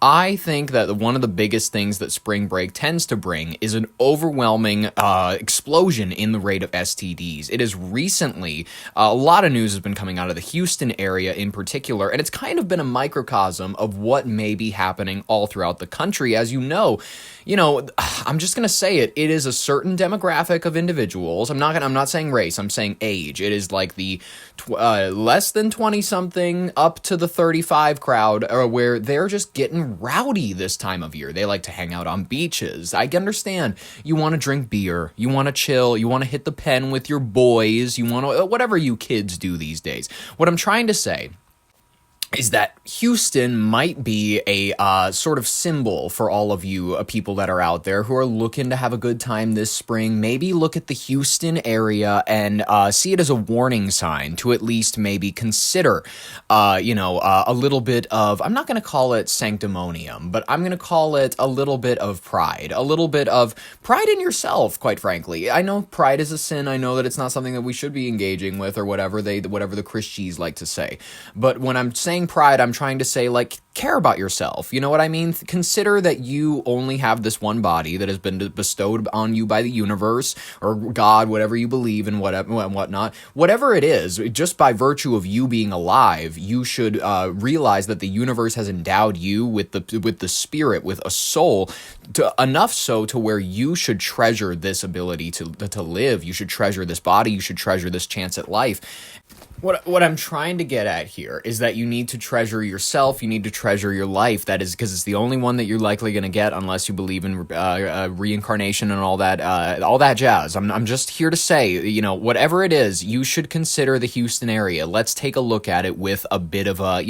I think that one of the biggest things that spring break tends to bring is an overwhelming explosion in the rate of STDs. It is recently, a lot of news has been coming out of the Houston area in particular, and it's kind of been a microcosm of what may be happening all throughout the country. As you know, I'm just going to say it is a certain demographic of individuals. I'm not saying race, I'm saying age. It is like the less than 20 something up to the 35 crowd, where they're just getting rowdy this time of year. They like to hang out on beaches. I understand you want to drink beer, you want to chill, you want to hit the pen with your boys, you want to whatever you kids do these days. What I'm trying to say is that Houston might be a sort of symbol for all of you people that are out there who are looking to have a good time this spring. Maybe look at the Houston area and see it as a warning sign to at least maybe consider, a little bit of, I'm not going to call it sanctimonium, but I'm going to call it a little bit of pride. A little bit of pride in yourself, quite frankly. I know pride is a sin. I know that it's not something that we should be engaging with or whatever the Christians like to say. But when I'm saying pride, I'm trying to say, like, care about yourself. You know what I mean? Consider that you only have this one body that has been bestowed on you by the universe or God, whatever you believe in, whatnot. Whatever it is, just by virtue of you being alive, you should realize that the universe has endowed you with the spirit, with a soul, enough so to where you should treasure this ability to live. You should treasure this body. You should treasure this chance at life. What I'm trying to get at here is that you need to treasure yourself. You need to treasure your life. That is because it's the only one that you're likely going to get unless you believe in reincarnation and all that jazz. I'm just here to say, whatever it is, you should consider the Houston area. Let's take a look at it with a bit of a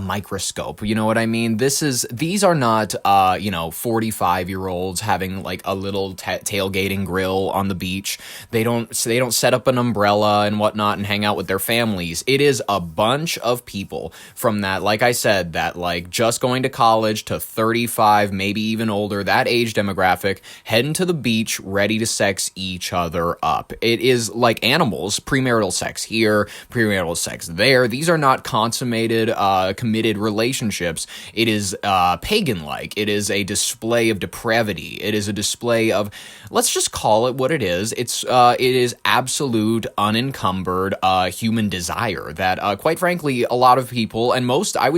microscope. You know what I mean? These are not 45-year-olds having like a little tailgating grill on the beach. They don't set up an umbrella and whatnot and hang out with their families. It is a bunch of people from that, like I said, that like just going to college to 35, maybe even older, that age demographic, heading to the beach, ready to sex each other up. It is like animals, premarital sex here, premarital sex there. These are not consummated, committed relationships. It is pagan-like. It is a display of depravity. It is a display of, let's just call it what it is. It is absolute, unencumbered human desire that, quite frankly, a lot of people, and most, I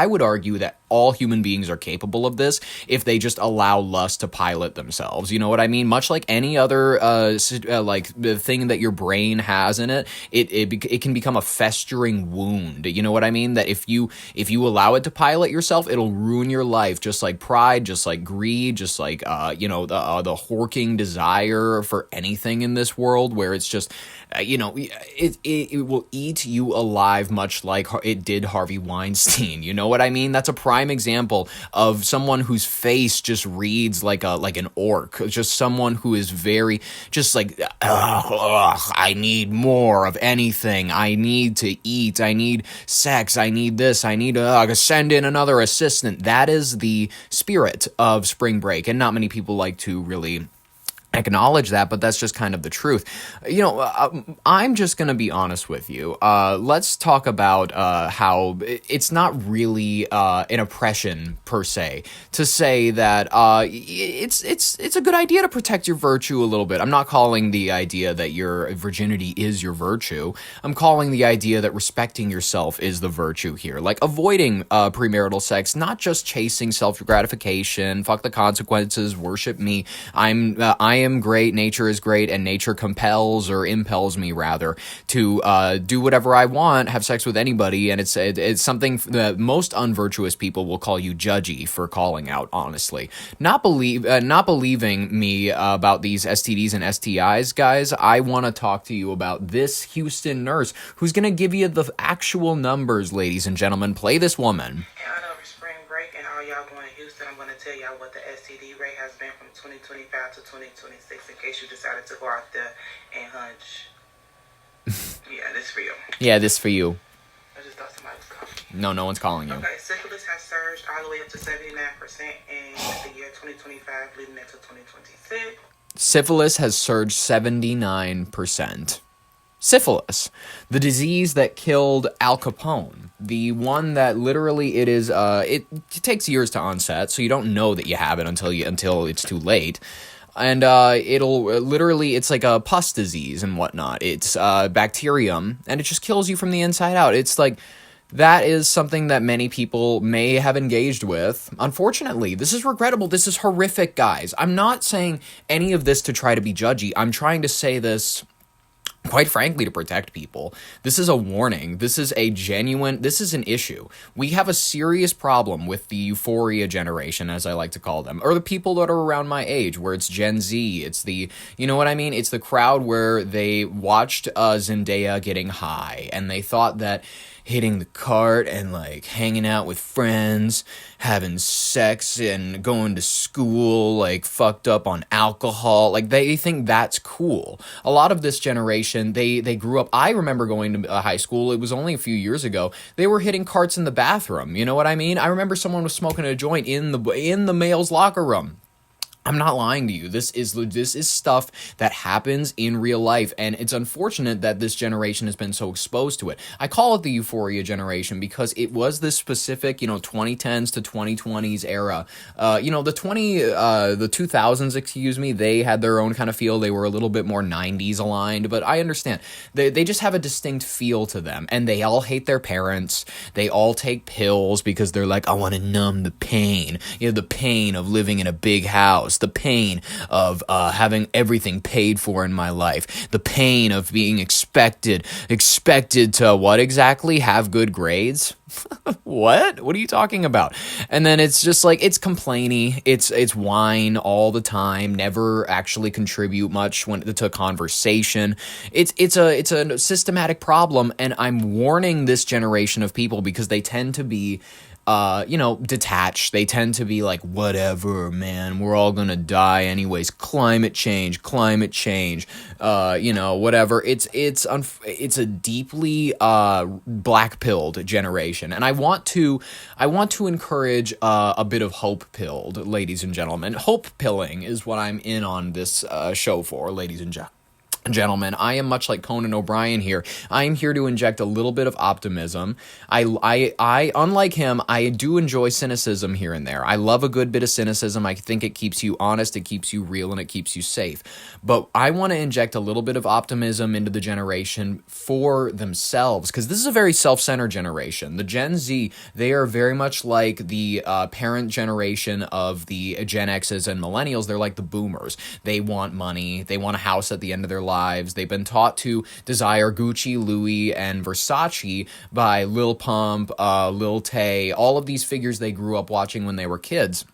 would argue that all human beings are capable of this if they just allow lust to pilot themselves. You know what I mean? Much like any other like the thing that your brain has in it, it can become a festering wound. You know what I mean? That if you allow it to pilot yourself, it'll ruin your life. Just like pride, just like greed, just like the horking desire for anything in this world, where it's just it will eat you alive, much like it did Harvey Weinstein. You know what I mean? That's a prime example of someone whose face just reads like an orc, just someone who is very just like, I need more of anything. I need to eat. I need sex. I need this. I need to send in another assistant. That is the spirit of spring break, and not many people like to really acknowledge that, but that's just kind of the truth. I'm just going to be honest with you. Let's talk about how it's not really an oppression per se to say that it's a good idea to protect your virtue a little bit. I'm not calling the idea that your virginity is your virtue. I'm calling the idea that respecting yourself is the virtue here. Like avoiding premarital sex, not just chasing self-gratification, fuck the consequences, worship me. I am great, nature is great, and nature compels or impels me rather to do whatever I want, have sex with anybody, and it's something that most unvirtuous people will call you judgy for calling out, honestly. Not believing me about these STDs and STIs, guys, I want to talk to you about this Houston nurse who's going to give you the actual numbers, ladies and gentlemen. Play this woman. I'm going to tell y'all what the STD rate has been from 2025 to 2026 in case you decided to go out there and hunch. Yeah, this for you. Yeah, this for you. I just thought somebody was calling. No one's calling you. Okay, syphilis has surged all the way up to 79% in the year 2025 leading into 2026. Syphilis has surged 79%. Syphilis, the disease that killed Al Capone, the one that literally it takes years to onset, so you don't know that you have it until it's too late. And it'll literally, it's like a pus disease and whatnot. It's bacterium, and it just kills you from the inside out. It's like, that is something that many people may have engaged with. Unfortunately, this is regrettable. This is horrific, guys. I'm not saying any of this to try to be judgy. I'm trying to say this, quite frankly, to protect people. This is a warning. This is an issue. We have a serious problem with the euphoria generation, as I like to call them, or the people that are around my age, where it's Gen Z. It's the, you know what I mean? It's the crowd where they watched Zendaya getting high, and they thought that hitting the cart and like hanging out with friends, having sex and going to school like fucked up on alcohol, like they think that's cool. A lot of this generation, they grew up, I remember going to high school, it was only a few years ago, they were hitting carts in the bathroom, you know what I mean? I remember someone was smoking a joint in the male's locker room. I'm not lying to you. This is stuff that happens in real life, and it's unfortunate that this generation has been so exposed to it. I call it the euphoria generation because it was this specific, 2010s to 2020s era. The 2000s, excuse me, they had their own kind of feel. They were a little bit more 90s aligned, but I understand. They just have a distinct feel to them, and they all hate their parents. They all take pills because they're like, I want to numb the pain. The pain of living in a big house. The pain of having everything paid for in my life, the pain of being expected to what exactly? Have good grades? What are you talking about? And then it's just like, it's complainy, it's whine all the time, never actually contribute much to conversation. It's a systematic problem, and I'm warning this generation of people because they tend to be detached. They tend to be like, whatever, man, we're all gonna die anyways. Climate change, whatever. It's a deeply black-pilled generation, and I want to encourage a bit of hope-pilled, ladies and gentlemen. Hope-pilling is what I'm in on this show for, ladies and gentlemen. I am much like Conan O'Brien here. I am here to inject a little bit of optimism. I unlike him, I do enjoy cynicism here and there. I love a good bit of cynicism. I think it keeps you honest, it keeps you real, and it keeps you safe. But I want to inject a little bit of optimism into the generation for themselves, because this is a very self-centered generation. The Gen Z, they are very much like the parent generation of the Gen X's and millennials. They're like the boomers. They want money. They want a house at the end of their lives. They've been taught to desire Gucci, Louis, and Versace by Lil Pump, Lil Tay, all of these figures they grew up watching when they were kids.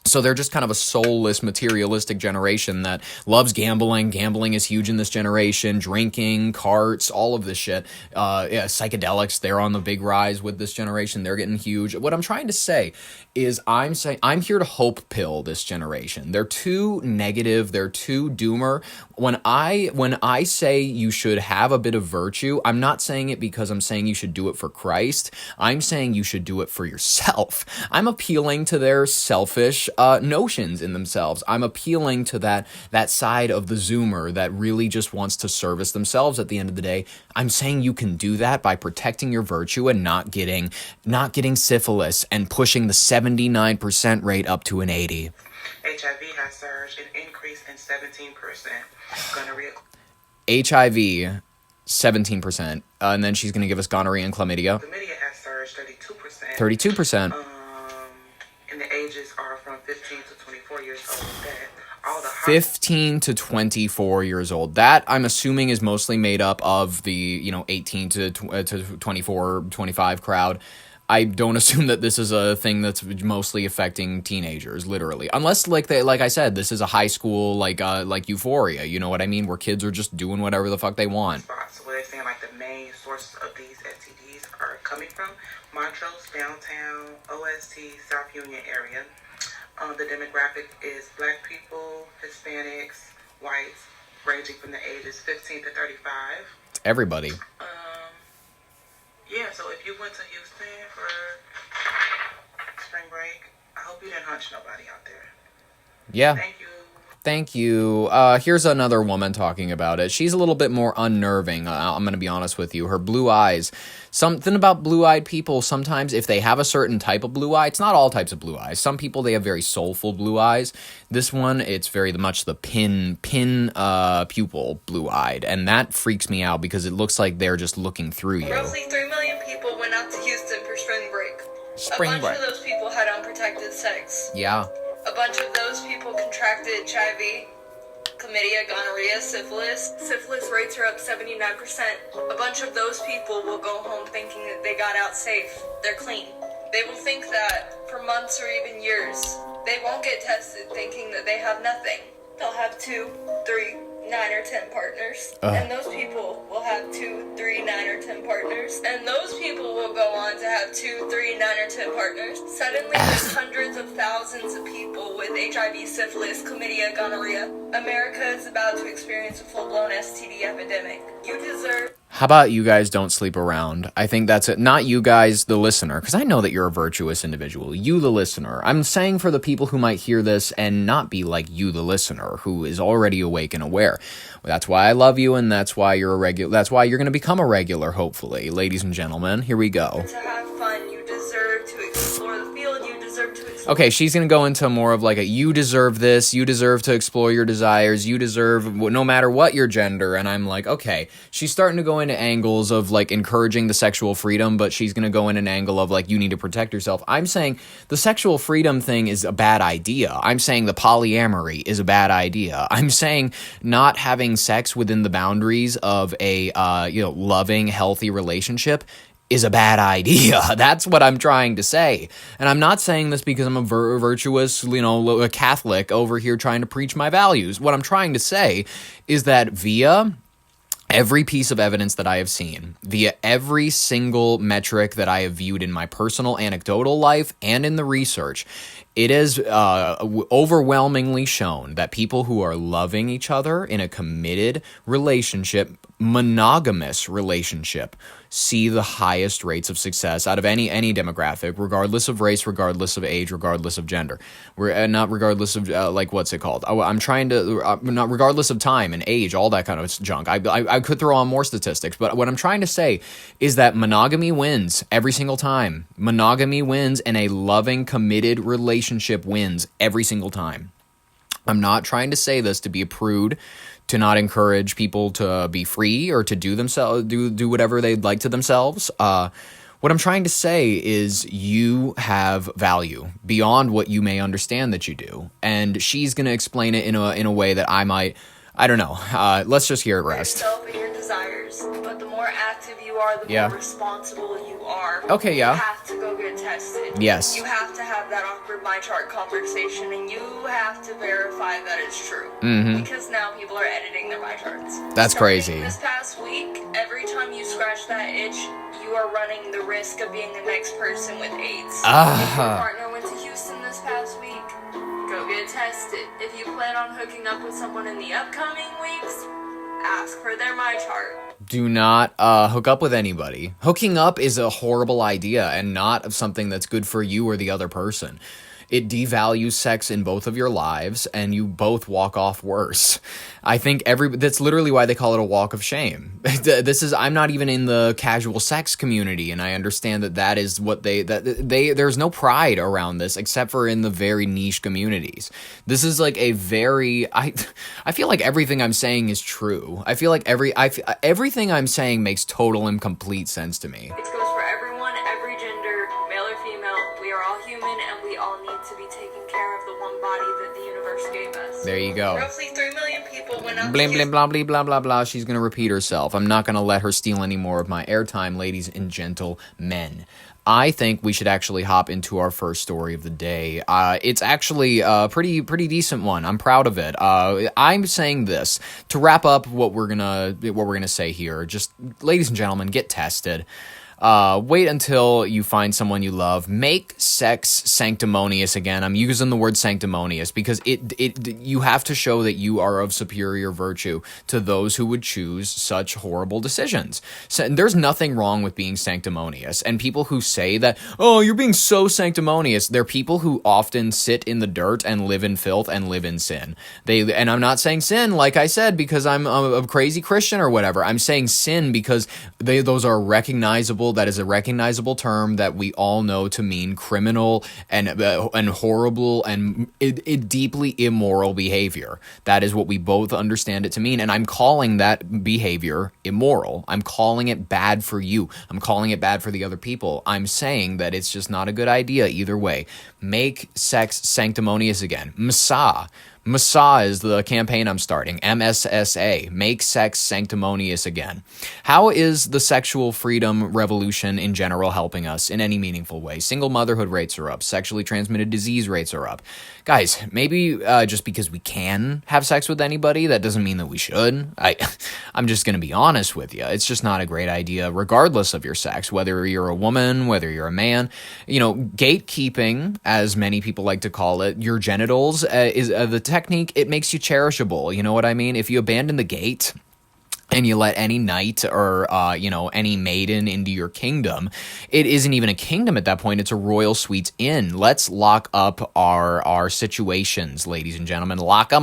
So they're just kind of a soulless, materialistic generation that loves gambling. Gambling is huge in this generation. Drinking, carts, all of this shit. Psychedelics, they're on the big rise with this generation. They're getting huge. What I'm trying to say is I'm here to hope pill this generation. They're too negative. They're too doomer. When I say you should have a bit of virtue, I'm not saying it because I'm saying you should do it for Christ. I'm saying you should do it for yourself. I'm appealing to their selfish notions in themselves. I'm appealing to that side of the Zoomer that really just wants to service themselves at the end of the day. I'm saying you can do that by protecting your virtue and not getting syphilis and pushing the 79% rate up to an 80. HIV has surged an increase in 17%. Gonorrhea. HIV, 17%. And then she's going to give us gonorrhea and chlamydia. Chlamydia has surged 32%. 32%. And the ages are from 15 to 24 years old. All the 15 to 24 years old. That, I'm assuming, is mostly made up of the 18 to 24, 25 crowd. I don't assume that this is a thing that's mostly affecting teenagers, literally. Unless, like I said, this is a high school, like Euphoria, you know what I mean? Where kids are just doing whatever the fuck they want. Spots where they're saying, like, the main sources of these STDs are coming from Montrose, downtown, OST, South Union area. The demographic is black people, Hispanics, whites, ranging from the ages 15 to 35. It's everybody. Yeah, so if you went to Houston for spring break, I hope you didn't hunch nobody out there. Yeah. Thank you. Thank you. Here's another woman talking about it. She's a little bit more unnerving. I'm going to be honest with you. Her blue eyes. Something about blue-eyed people, sometimes if they have a certain type of blue eye, it's not all types of blue eyes. Some people, they have very soulful blue eyes. This one, it's very much the pin pupil blue-eyed. And that freaks me out because it looks like they're just looking through you. Roughly 3 million people went out to Houston for spring break. A bunch of those people had unprotected sex. Yeah. A bunch of those people contracted HIV, chlamydia, gonorrhea, syphilis. Syphilis rates are up 79%. A bunch of those people will go home thinking that they got out safe. They're clean. They will think that for months or even years. They won't get tested thinking that they have nothing. They'll have 2, 3, 9 or 10 partners. And those people will have 2, 3, 9 or 10 partners. And those people will go on to have 2, 3, 9 or 10 partners. Suddenly there's hundreds of thousands of people with HIV, syphilis, chlamydia, gonorrhea. America is about to experience a full-blown STD epidemic. You deserve... How about you guys don't sleep around? I think that's it. Not you guys, the listener, because I know that you're a virtuous individual. You, the listener. I'm saying for the people who might hear this and not be like you, the listener, who is already awake and aware. Well, that's why I love you, and that's why you're a regular. That's why you're going to become a regular, hopefully. Ladies and gentlemen, here we go. To have fun, you deserve to explore the field, you deserve to explore... Okay, she's going to go into more of like a, you deserve this, you deserve to explore your desires, you deserve, no matter what your gender, and I'm like, okay, she's starting to go into angles of like encouraging the sexual freedom, but she's going to go in an angle of like, you need to protect yourself. I'm saying the sexual freedom thing is a bad idea. I'm saying the polyamory is a bad idea. I'm saying not having sex within the boundaries of a, loving, healthy relationship is a bad idea. That's what I'm trying to say. And I'm not saying this because I'm a virtuous, a Catholic over here trying to preach my values. What I'm trying to say is that via every piece of evidence that I have seen, via every single metric that I have viewed in my personal anecdotal life and in the research, it is overwhelmingly shown that people who are loving each other in a committed relationship, monogamous relationship, see the highest rates of success out of any demographic, regardless of race, regardless of age, regardless of gender. We're not regardless of what's it called? I'm trying to not regardless of time and age, all that kind of junk. I could throw on more statistics, but what I'm trying to say is that monogamy wins every single time. Monogamy wins, and a loving, committed relationship wins every single time. I'm not trying to say this to be a prude, to not encourage people to be free or to do whatever they'd like to themselves. What I'm trying to say is you have value beyond what you may understand that you do. And she's going to explain it in a way that I don't know. Let's just hear it rest. Yourself and your desires, but the more active you are, the more responsible you are. Okay, yeah. You have to go get tested. Yes. You have to have that awkward my chart conversation, and you have to verify that it's true. Mm-hmm. Because now people are editing their my charts. That's crazy. This past week, every time you scratch that itch, you are running the risk of being the next person with AIDS. If your partner went to Houston this past week, go get tested. If you plan on hooking up with someone in the upcoming weeks, ask for their my chart. Do not hook up with anybody. Hooking up is a horrible idea and not something that's good for you or the other person. It devalues sex in both of your lives, and you both walk off worse. I think that's literally why they call it a walk of shame. I'm not even in the casual sex community, and I understand that is what there's no pride around this except for in the very niche communities. This is like I feel like everything I'm saying is true. I feel like everything I'm saying makes total and complete sense to me. It goes for everyone, every gender, male or female. We are all human, and we all need to be taking care of the one body that the universe gave us. There you go. Roughly 3 million people went out Blim, blim, blah, blah, blah, blah, blah. She's going to repeat herself. I'm not going to let her steal any more of my airtime, ladies and gentlemen. I think we should actually hop into our first story of the day. It's actually a pretty decent one. I'm proud of it. I'm saying this to wrap up what we're gonna say here. Just, ladies and gentlemen, get tested. Wait until you find someone you love. Make sex sanctimonious again. I'm using the word sanctimonious because you have to show that you are of superior virtue to those who would choose such horrible decisions. So, there's nothing wrong with being sanctimonious. And people who say that, oh, you're being so sanctimonious, they're people who often sit in the dirt and live in filth and live in sin. And I'm not saying sin, like I said, because I'm a crazy Christian or whatever. I'm saying sin because those are recognizable. That is a recognizable term that we all know to mean criminal and horrible and deeply immoral behavior. That is what we both understand it to mean. And I'm calling that behavior immoral. I'm calling it bad for you. I'm calling it bad for the other people. I'm saying that it's just not a good idea either way. Make sex sanctimonious again. Massa is the campaign I'm starting. MSSA. Make sex sanctimonious again. How is the sexual freedom revolution in general helping us in any meaningful way? Single motherhood rates are up. Sexually transmitted disease rates are up. Guys, maybe just because we can have sex with anybody, that doesn't mean that we should. I'm just going to be honest with you. It's just not a great idea, regardless of your sex, whether you're a woman, whether you're a man. You know, gatekeeping, as many people like to call it, your genitals is the technique. It makes you cherishable. You know what I mean? If you abandon the gate and you let any knight or, any maiden into your kingdom, it isn't even a kingdom at that point. It's a royal suites inn. Let's lock up our situations, ladies and gentlemen. Lock them